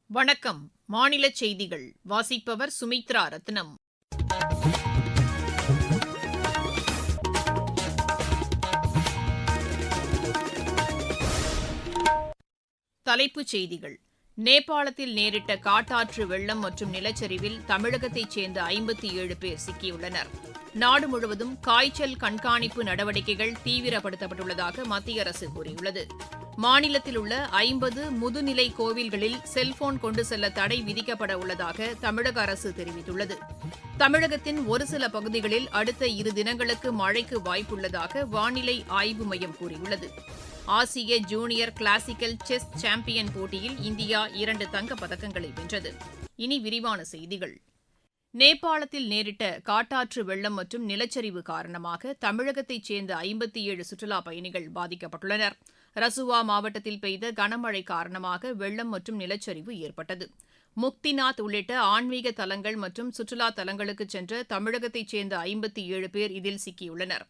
வணக்கம். மாநில செய்திகள் வாசிப்பவர் சுமித்ரா ரத்னம். தலைப்புச் செய்திகள். நேபாளத்தில் நேரிட்ட காட்டாற்று வெள்ளம் மற்றும் நிலச்சரிவில் தமிழகத்தைச் சேர்ந்த 57 பேர் சிக்கியுள்ளனர். நாடு முழுவதும் காய்ச்சல் கண்காணிப்பு நடவடிக்கைகள் தீவிரப்படுத்தப்பட்டுள்ளதாக மத்திய அரசு கூறியுள்ளது. மாநிலத்தில் உள்ள 50 முதுநிலை கோவில்களில் செல்போன் கொண்டு செல்ல தடை விதிக்கப்பட உள்ளதாக தமிழக அரசு தெரிவித்துள்ளது. தமிழகத்தின் ஒரு சில பகுதிகளில் அடுத்த 2 தினங்களுக்கு மழைக்கு வாய்ப்புள்ளதாக வானிலை ஆய்வு மையம் கூறியுள்ளது. ஆசிய ஜூனியர் கிளாசிக்கல் செஸ் சாம்பியன் போட்டியில் இந்தியா 2 தங்கப் பதக்கங்களை வென்றது. இனி விரிவான செய்திகள். நேபாளத்தில் நேரிட்ட காட்டாற்று வெள்ளம் மற்றும் நிலச்சரிவு காரணமாக தமிழகத்தைச் சேர்ந்த 57 சுற்றுலாப் பயணிகள் பாதிக்கப்பட்டுள்ளனர். ரசுவா மாவட்டத்தில் பெய்த கனமழை காரணமாக வெள்ளம் மற்றும் நிலச்சரிவு ஏற்பட்டது. முக்திநாத் உள்ளிட்ட ஆன்மீக தலங்கள் மற்றும் சுற்றுலா தலங்களுக்கு சென்ற தமிழகத்தைச் சேர்ந்த 57 பேர் இதில் சிக்கியுள்ளனர்.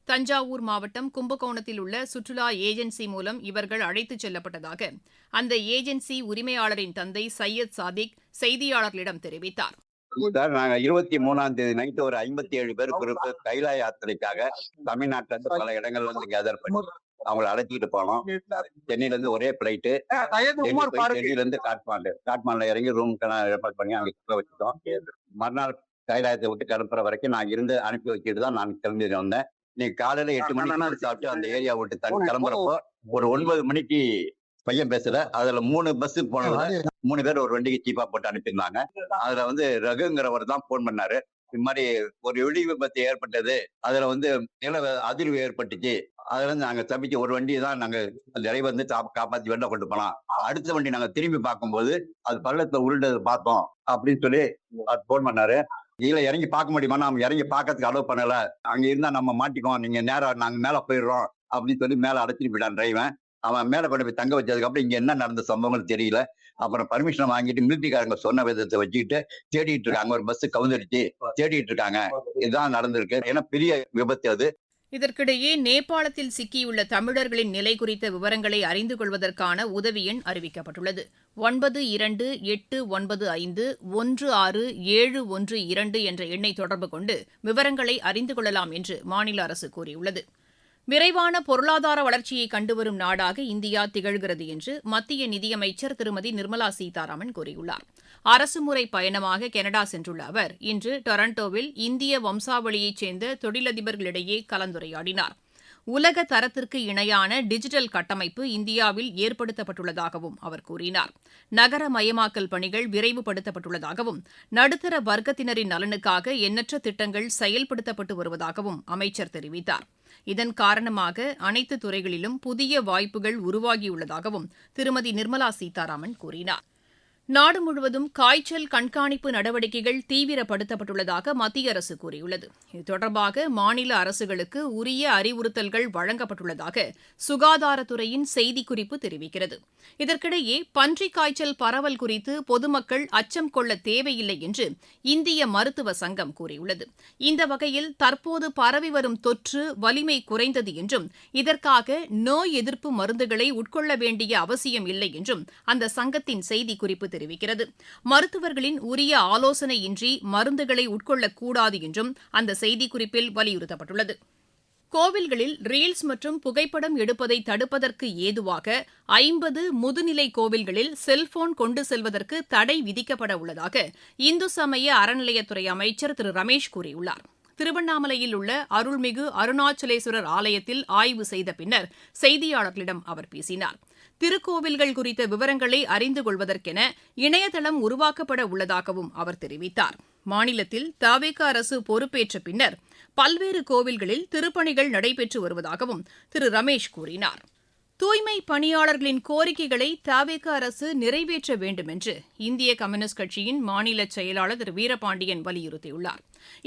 தஞ்சாவூர் மாவட்டம் கும்பகோணத்தில் உள்ள சுற்றுலா ஏஜென்சி மூலம் இவர்கள் அழைத்துச் செல்லப்பட்டதாக அந்த ஏஜென்சி உரிமையாளரின் தந்தை சையத் சாதிக் செய்தியாளர்களிடம் தெரிவித்தார். சார், நாங்க 23ஆம் தேதி நைட்டு ஒரு 57 பேர் குரூப் கைலா யாத்திரைக்காக தமிழ்நாட்டுல இருந்து பல இடங்கள்ல இருந்து கேதர் பண்ணி அவங்களை அழைச்சிட்டு போனோம். சென்னையில இருந்து ஒரே பிளைட்டு டெல்லியில இருந்து காட்மாண்டுல இறங்கி ரூம் ஏற்பாடு பண்ணி அங்க வச்சுட்டோம். மறுநாள் கைலாயத்தை விட்டு கிளம்புற வரைக்கும் நான் இருந்து அனுப்பி வச்சுட்டு தான் நான் கிளம்பி வந்தேன். இன்னைக்கு காலையில 8 மணிக்கு சாப்பிட்டு அந்த ஏரியா விட்டு கிளம்புறப்போ ஒரு 9 மணிக்கு பையன் பேசல. அதுல 3 பஸ் போனதுல 3 பேர் ஒரு வண்டிக்கு சீப்பா போட்டு அனுப்பியிருந்தாங்க. அதுல ரகுங்கிறவர் தான் போன் பண்ணாரு. இது மாதிரி ஒரு வெடி விபத்து ஏற்பட்டது, அதுல நில அதிர்வு ஏற்பட்டுச்சு, அதுல இருந்து நாங்க தப்பிச்சு ஒரு வண்டியை தான் நாங்க டிரைவர் வந்து காப்பாத்தி வெளில கொண்டு போனோம். அடுத்த வண்டி நாங்க திரும்பி பார்க்கும்போது அது பள்ளத்துல உருண்டது பார்த்தோம் அப்படின்னு சொல்லி போன் பண்ணாரு. கீழே இறங்கி பார்க்க முடியுமா? நாம இறங்கி பார்க்கறதுக்கு அலோவ் பண்ணல, அங்க இருந்தா நம்ம மாட்டிக்குவோம், நீங்க நேரம் நாங்க மேல போயிடுறோம் அப்படின்னு சொல்லி மேல அடைச்சிட்டு போயிட்டான் டிரைவன். அவன் மேல கொண்டு போய் தங்க வச்சதுக்கு அப்புறம் இங்க என்ன நடந்த சம்பவங்கள் தெரியல. அப்புறம் பர்மிஷன் வாங்கிட்டு மிலிட்டரிக்காரங்க சொன்ன விதத்தை வச்சுக்கிட்டு தேடிட்டு இருக்காங்க. ஒரு பஸ் கவுந்துருச்சு, தேடிட்டு இருக்காங்க. இதுதான் நடந்திருக்கு. ஏன்னா பெரிய விபத்து அது. இதற்கிடையே நேபாளத்தில் சிக்கியுள்ள தமிழர்களின் நிலை குறித்த விவரங்களை அறிந்து கொள்வதற்கான உதவி எண் அறிவிக்கப்பட்டுள்ளது. 922895167112 என்ற எண்ணை தொடர்பு கொண்டு விவரங்களை அறிந்து கொள்ளலாம் என்று மாநில அரசு கூறியுள்ளது. விரைவான பொருளாதார வளர்ச்சியை கண்டுவரும் நாடாக இந்தியா திகழ்கிறது என்று மத்திய நிதியமைச்சர் திருமதி நிர்மலா சீதாராமன் கூறியுள்ளார். அரசுமுறை பயணமாக கனடா சென்றுள்ள அவர் இன்று டொரண்டோவில் இந்திய வம்சாவளியைச் சேர்ந்த தொழிலதிபர்களிடையே கலந்துரையாடினார். உலக தரத்திற்கு இணையான டிஜிட்டல் கட்டமைப்பு இந்தியாவில் ஏற்படுத்தப்பட்டுள்ளதாகவும் அவர் கூறினார். நகரமயமாக்கல் பணிகள் விரைவுபடுத்தப்பட்டுள்ளதாகவும் நடுத்தர வர்க்கத்தினரின் நலனுக்காக எண்ணற்ற திட்டங்கள் செயல்படுத்தப்பட்டு வருவதாகவும் அமைச்சர் தெரிவித்தார். இதன் காரணமாக அனைத்து துறைகளிலும் புதிய வாய்ப்புகள் உருவாகியுள்ளதாகவும் திருமதி நிர்மலா சீதாராமன் கூறினார். நாடு முழுவதும் காய்ச்சல் கண்காணிப்பு நடவடிக்கைகள் தீவிரப்படுத்தப்பட்டுள்ளதாக மத்திய அரசு கூறியுள்ளது. இது தொடர்பாக மாநில அரசுகளுக்கு உரிய அறிவுறுத்தல்கள் வழங்கப்பட்டுள்ளதாக சுகாதாரத்துறையின் செய்திக்குறிப்பு தெரிவிக்கிறது. இதற்கிடையே பன்றிக் காய்ச்சல் பரவல் குறித்து பொதுமக்கள் அச்சம் கொள்ள தேவையில்லை என்று இந்திய மருத்துவ சங்கம் கூறியுள்ளது. இந்த வகையில் தற்போது பரவி வரும் தொற்று வலிமை குறைந்தது என்றும் இதற்காக நோய் எதிர்ப்பு மருந்துகளை உட்கொள்ள வேண்டிய அவசியம் இல்லை என்றும் அந்த சங்கத்தின் செய்திக்குறிப்பு தெரிவிக்கிறது. மருத்துவர்களின் உரிய ஆலோசனையின்றி மருந்துகளை உட்கொள்ளக்கூடாது என்றும் அந்த செய்திக்குறிப்பில் வலியுறுத்தப்பட்டுள்ளது. கோவில்களில் ரீல்ஸ் மற்றும் புகைப்படம் எடுப்பதை தடுப்பதற்கு ஏதுவாக 50 முதுநிலை கோவில்களில் செல்போன் கொண்டு செல்வதற்கு தடை விதிக்கப்பட உள்ளதாக இந்து சமய அறநிலையத்துறை அமைச்சர் திரு ரமேஷ் கூறியுள்ளார். திருவண்ணாமலையில் உள்ள அருள்மிகு அருணாச்சலேஸ்வரர் ஆலயத்தில் ஆய்வு செய்த பின்னர் செய்தியாளர்களிடம் அவர் பேசினார். திருக்கோவில்கள் குறித்த விவரங்களை அறிந்து கொள்வதற்கென இணையதளம் உருவாக்கப்பட உள்ளதாகவும் அவர் தெரிவித்தார். மாநிலத்தில் தவேக அரசு பொறுப்பேற்ற பின்னர் பல்வேறு கோவில்களில் திருப்பணிகள் நடைபெற்று வருவதாகவும் திரு ரமேஷ் கூறினார். தூய்மை பணியாளர்களின் கோரிக்கைகளை தவேக அரசு நிறைவேற்ற வேண்டும் என்று இந்திய கம்யூனிஸ்ட் கட்சியின் மாநில செயலாளர் திரு வீரபாண்டியன் வலியுறுத்தியுள்ளார்.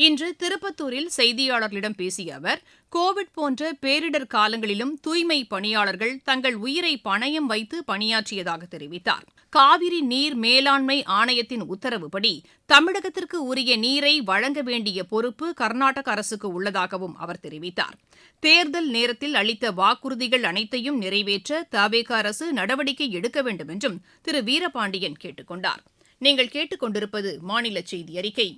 இன்று திருப்பத்தூரில் செய்தியாளர்களிடம் பேசிய அவர், கோவிட் போன்ற பேரிடர் காலங்களிலும் தூய்மை பணியாளர்கள் தங்கள் உயிரை பணயம் வைத்து பணியாற்றியதாக தெரிவித்தார். காவிரி நீர் மேலாண்மை ஆணையத்தின் உத்தரவுப்படி தமிழகத்திற்கு உரிய நீரை வழங்க வேண்டிய பொறுப்பு கர்நாடக அரசுக்கு உள்ளதாகவும் அவர் தெரிவித்தார். தேர்தல் நேரத்தில் அளித்த வாக்குறுதிகள் அனைத்தையும் நிறைவேற்ற தவேக அரசு நடவடிக்கை எடுக்க வேண்டும் என்றும் திரு வீரபாண்டியன் கேட்டுக் கொண்டார். நீங்கள் கேட்டுக் கொண்டிருப்பது மாநில செய்தி அறிக்கை.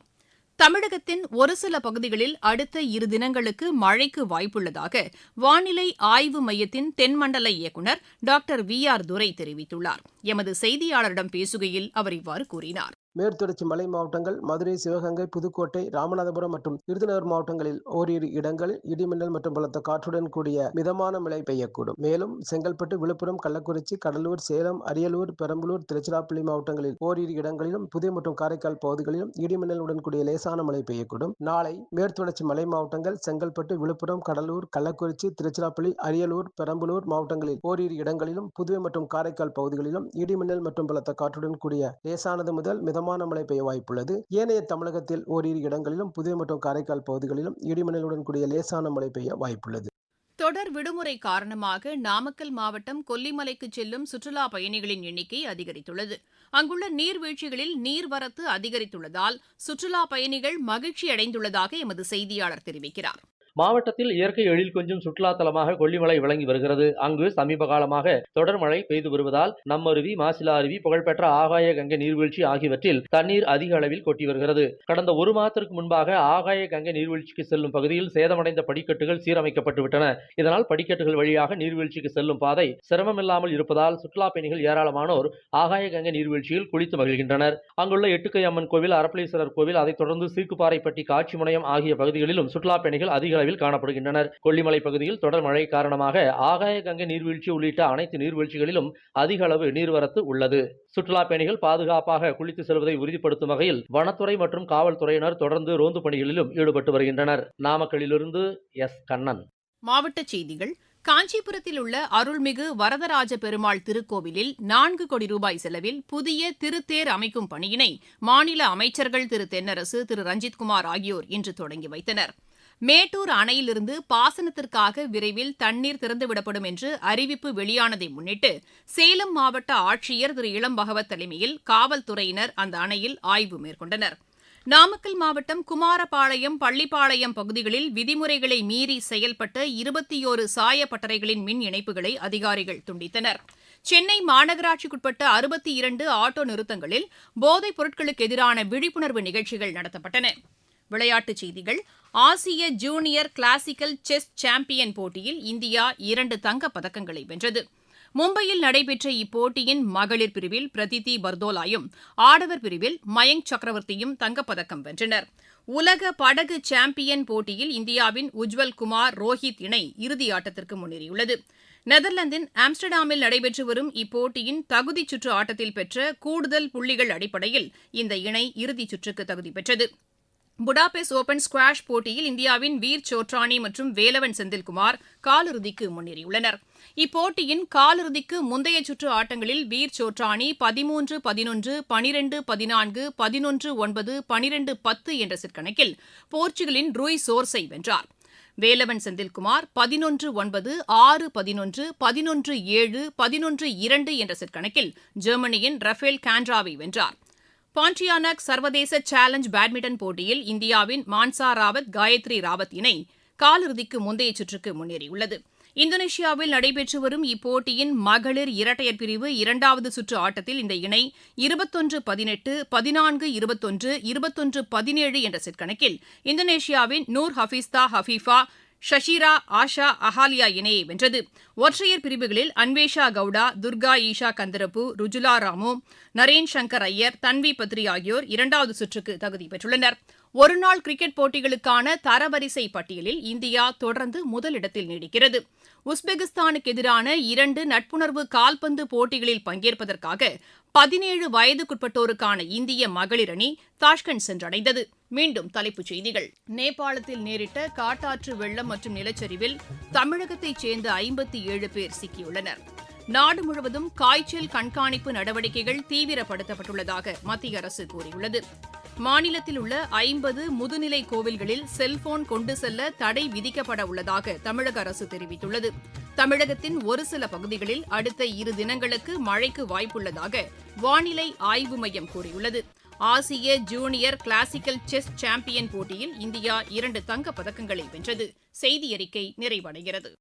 தமிழகத்தின் ஒரு சில பகுதிகளில் அடுத்த 2 தினங்களுக்கு மழைக்கு வாய்ப்புள்ளதாக வானிலை ஆய்வு மையத்தின் தென்மண்டல இயக்குநர் டாக்டர் VR துரை தெரிவித்துள்ளார். எமது செய்தியாளரிடம் பேசுகையில் அவர் இவ்வாறு கூறினார். மேற்குத்தொடர்ச்சி மலை மாவட்டங்கள், மதுரை, சிவகங்கை, புதுக்கோட்டை, ராமநாதபுரம் மற்றும் விருதுநகர் மாவட்டங்களில் ஓரிரு இடங்களில் இடிமின்னல் மற்றும் பலத்த காற்றுடன் கூடிய மிதமான மழை பெய்யக்கூடும். மேலும் செங்கல்பட்டு, விழுப்புரம், கள்ளக்குறிச்சி, கடலூர், சேலம், அரியலூர், பெரம்பலூர், திருச்சிராப்பள்ளி மாவட்டங்களில் ஓரிரு இடங்களிலும், புதுவை மற்றும் காரைக்கால் பகுதிகளிலும் இடிமின்னலுடன் கூடிய லேசான மழை பெய்யக்கூடும். நாளை மேற்குத்தொடர்ச்சி மலை மாவட்டங்கள், செங்கல்பட்டு, விழுப்புரம், கடலூர், கள்ளக்குறிச்சி, திருச்சிராப்பள்ளி, அரியலூர், பெரம்பலூர் மாவட்டங்களில் ஓரிரு இடங்களிலும், புதுவை மற்றும் காரைக்கால் பகுதிகளிலும் இடிமின்னல் மற்றும் பலத்த காற்றுடன் கூடிய லேசானது முதல் மிதமான மழை பெய்ய வாய்ப்புள்ளது. ஏனைய தமிழகத்தில் ஓரிரு இடங்களிலும், புதுவை மற்றும் காரைக்கால் பகுதிகளிலும் இடிமின்னலுடன் கூடிய லேசான மழை பெய்ய வாய்ப்புள்ளது. தொடர் விடுமுறை காரணமாக நாமக்கல் மாவட்டம் கொல்லிமலைக்கு செல்லும் சுற்றுலா பயணிகளின் எண்ணிக்கை அதிகரித்துள்ளது. அங்குள்ள நீர்வீழ்ச்சிகளில் நீர்வரத்து அதிகரித்துள்ளதால் சுற்றுலா பயணிகள் மகிழ்ச்சி அடைந்துள்ளதாக எமது செய்தியாளர் தெரிவிக்கிறார். மாவட்டத்தில் இயற்கை எழில் கொஞ்சம் சுற்றுலா தலமாக கொல்லிமலை விளங்கி வருகிறது. அங்கு சமீப காலமாக தொடர் மழை பெய்து வருவதால் நம்மருவி, மாசிலா அருவி, புகழ்பெற்ற ஆகாய கங்கை நீர்வீழ்ச்சி ஆகியவற்றில் தண்ணீர் அதிக அளவில் கொட்டி வருகிறது. கடந்த 1 மாதத்திற்கு முன்பாக ஆகாய கங்கை நீர்வீழ்ச்சிக்கு செல்லும் பகுதியில் சேதமடைந்த படிக்கட்டுகள் சீரமைக்கப்பட்டு விட்டன. இதனால் படிக்கட்டுகள் வழியாக நீர்வீழ்ச்சிக்கு செல்லும் பாதை சிரமமில்லாமல் இருப்பதால் சுற்றுலா பயணிகள் ஏராளமானோர் ஆகாய கங்கை நீர்வீழ்ச்சியில் குளித்து மகிழ்கின்றனர். அங்குள்ள எட்டுக்கை அம்மன் கோவில், அரப்பளீஸ்வரர் கோவில், அதைத் தொடர்ந்து சீக்குப்பாறைப்பட்டி, காட்சி முனையம் ஆகிய பகுதிகளிலும் சுற்றுலா பயணிகள் அதிக அளவில் காணப்படுகின்றனர். கொல்லிமலை பகுதியில் தொடர் மழை காரணமாக ஆகாய கங்கை நீர்வீழ்ச்சி உள்ளிட்ட அனைத்து நீர்வீழ்ச்சிகளிலும் அதிக அளவு நீர்வரத்து உள்ளது. சுற்றுலா பயணிகள் பாதுகாப்பாக குளித்து செல்வதை உறுதிப்படுத்தும் வகையில் வனத்துறை மற்றும் காவல்துறையினர் தொடர்ந்து ரோந்து பணிகளிலும் ஈடுபட்டு வருகின்றனர். நாமக்கல்லிலிருந்து எஸ். கண்ணன். மாவட்டச் செய்திகள். காஞ்சிபுரத்தில் உள்ள அருள்மிகு வரதராஜ பெருமாள் திருக்கோவிலில் 4 கோடி ரூபாய் செலவில் புதிய திருத்தேர் அமைக்கும் பணியினை மாநில அமைச்சர்கள் திரு தென்னரசு, திரு ரஞ்சித்குமார் ஆகியோர் இன்று தொடங்கி வைத்தனர். மேட்டூர் அணையிலிருந்து பாசனத்திற்காக விரைவில் தண்ணீர் திறந்துவிடப்படும் என்று அறிவிப்பு வெளியானதை முன்னிட்டு சேலம் மாவட்ட ஆட்சியர் திரு இளம்பகவத் தலைமையில் காவல்துறையினர் அந்த அணையில் ஆய்வு மேற்கொண்டனர். நாமக்கல் மாவட்டம் குமாரபாளையம், பள்ளிப்பாளையம் பகுதிகளில் விதிமுறைகளை மீறி செயல்பட்ட 21 சாயப்பட்டறைகளின் மின் இணைப்புகளை அதிகாரிகள் துண்டித்தனர். சென்னை மாநகராட்சிக்குட்பட்ட 62 ஆட்டோ நிறுத்தங்களில் போதைப் பொருட்களுக்கு எதிரான விழிப்புணர்வு நிகழ்ச்சிகள் நடத்தப்பட்டன. விளையாட்டுச் செய்திகள். ஆசிய ஜூனியர் கிளாசிக்கல் செஸ் சாம்பியன் போட்டியில் இந்தியா 2 தங்கப் பதக்கங்களை வென்றது. மும்பையில் நடைபெற்ற இப்போட்டியின் மகளிர் பிரிவில் பிரதிதி பர்தோலாயும், ஆடவர் பிரிவில் மயங்க் சக்கரவர்த்தியும் தங்கப்பதக்கம் வென்றனர். உலக படகு சாம்பியன் போட்டியில் இந்தியாவின் உஜ்வல் குமார், ரோஹித் இணை இறுதியாட்டத்திற்கு முன்னேறியுள்ளது. நெதர்லாந்தின் ஆம்ஸ்டர்டாமில் நடைபெற்று வரும் இப்போட்டியின் தகுதிச் சுற்று ஆட்டத்தில் பெற்ற கூடுதல் புள்ளிகள் அடிப்படையில் இந்த இணை இறுதிச் சுற்றுக்கு தகுதி பெற்றது. புடாபெஸ்ட் ஓபன் ஸ்குவாஷ் போட்டியில் இந்தியாவின் வீர் சோட்ரானி மற்றும் வேலவன் செந்தில்குமார் காலிறுதிக்கு முன்னேறியுள்ளனர். இப்போட்டியின் காலிறுதிக்கு முந்தைய சுற்று ஆட்டங்களில் வீர் சோட்ரானி 13-11, 12-14, 11-9, 12-10 என்ற செட் கணக்கில் போர்ச்சுகலின் ரூய் சோர்ஸை வென்றார். வேலவன் செந்தில்குமார் 11-9, 6-11, 11-7, 11-2 என்ற செட் கணக்கில் ஜெர்மனியின் ரஃபேல் கான்ட்ராவை வென்றார். பாண்டியானக் சர்வதேச சேலஞ்ச் பேட்மிண்டன் போட்டியில் இந்தியாவின் மான்சா ராவத், காயத்ரி ராவத் இணை காலிறுதிக்கு முந்தைய சுற்றுக்கு முன்னேறியுள்ளது. இந்தோனேஷியாவில் நடைபெற்று வரும் இப்போட்டியின் மகளிர் இரட்டையர் பிரிவு 2வது சுற்று ஆட்டத்தில் இந்த இணை 21-18, 14-21, 21-17 என்ற செட் கணக்கில் இந்தோனேஷியாவின் நூர் ஹஃபீஸ்தா ஹஃபீஃபா, ஷஷீரா ஆஷா அஹாலியா இணையை வென்றது. ஒற்றையர் பிரிவுகளில் அன்வேஷா கவுடா, துர்கா ஈஷா கந்தரப்பு, ருஜுலா ராமு, நரேன் சங்கர் ஐயர், தன்வி பத்ரி ஆகியோர் 2வது சுற்றுக்கு தகுதி பெற்றுள்ளனர். ஒருநாள் கிரிக்கெட் போட்டிகளுக்கான தரவரிசை பட்டியலில் இந்தியா தொடர்ந்து முதலிடத்தில் நீடிக்கிறது. உஸ்பெகிஸ்தானுக்கு எதிரான 2 நட்புணர்வு கால்பந்து போட்டிகளில் பங்கேற்பதற்காக 17 வயதுக்குட்பட்டோருக்கான இந்திய மகளிர் அணி தாஷ்கண்ட் சென்றடைந்தது. மீண்டும் தலைப்புச் செய்திகள். நேபாளத்தில் நேரிட்ட காட்டாற்று வெள்ளம் மற்றும் நிலச்சரிவில் தமிழகத்தைச் சேர்ந்த 57 பேர் சிக்கியுள்ளனர். நாடு முழுவதும் காய்ச்சல் கண்காணிப்பு நடவடிக்கைகள் தீவிரப்படுத்தப்பட்டுள்ளதாக மத்திய அரசு கூறியுள்ளது. மாநிலத்தில் உள்ள 50 முதுநிலை கோவில்களில் செல்போன் கொண்டு செல்ல தடை விதிக்கப்பட உள்ளதாக தமிழக அரசு தெரிவித்துள்ளது. தமிழகத்தின் ஒரு சில பகுதிகளில் அடுத்த 2 தினங்களுக்கு மழைக்கு வாய்ப்புள்ளதாக வானிலை ஆய்வு மையம் கூறியுள்ளது. ஆசிய ஜூனியர் கிளாசிக்கல் செஸ் சாம்பியன் போட்டியில் இந்தியா 2 தங்கப் பதக்கங்களை வென்றது. செய்தியறிக்கை நிறைவடைகிறது.